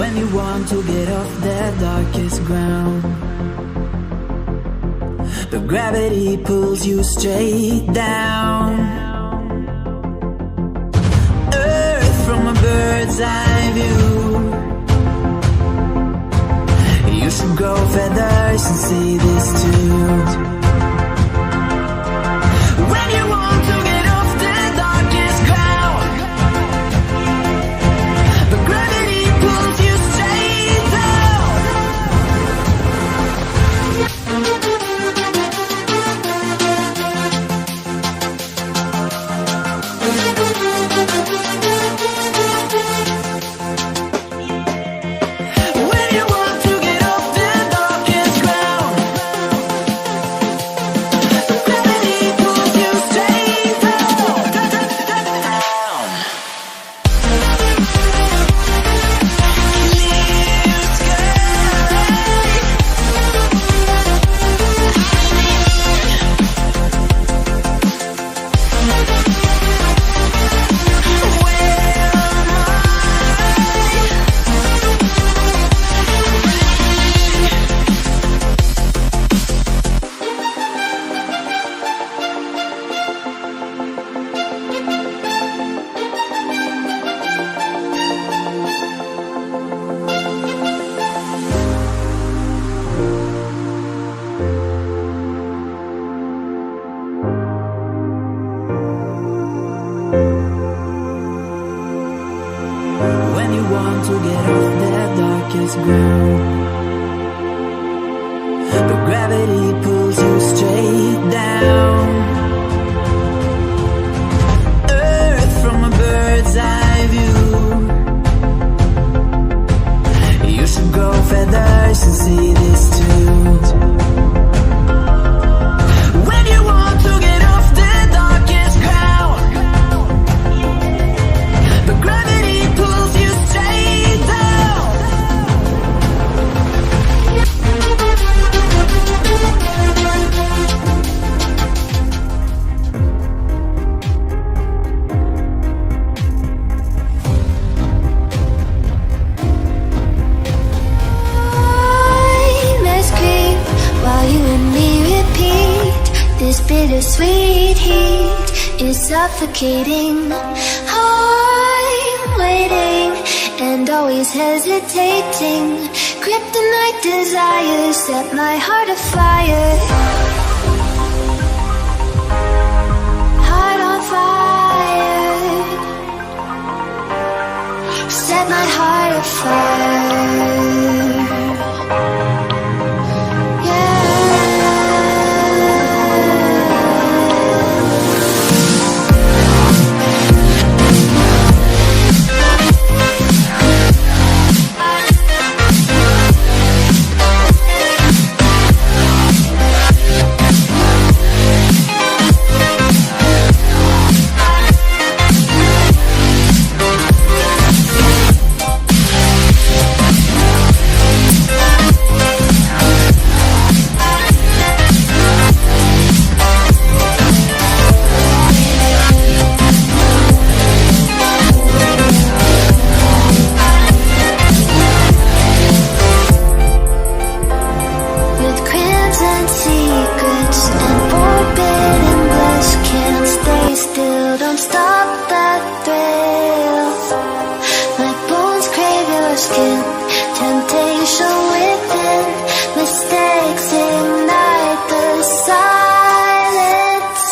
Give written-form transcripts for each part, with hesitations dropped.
When you want to get off the darkest ground, but gravity pulls you straight down. Earth from a bird's eye view. You should grow feathers and see this too. When you want to get off the darkest ground, but gravity pulls you straight down. When you want to get off the darkest ground, but gravity pulls you straight down. Clear When you want to get off the darkest ground, but gravity pulls you straight down. Earth from a bird's eye view. You should grow feathers and see this too. When you want to get off the darkest ground, but gravity pulls you straight down. Let's creep while you and me repeat. This bittersweet heat is suffocating. I'm waiting and always hesitating. Kryptonite desires set my heart afire. Heart on fire. Set my heart afire. Temptation within, mistakes ignite the silence.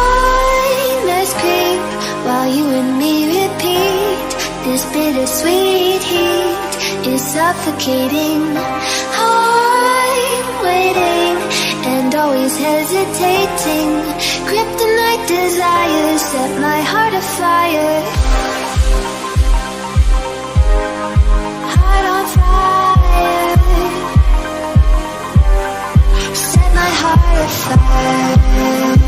Nightmares creep while you and me repeat. This bittersweet heat is suffocating. I'm waiting and always hesitating. Kryptonite desires set my heart afire. Set my heart afire.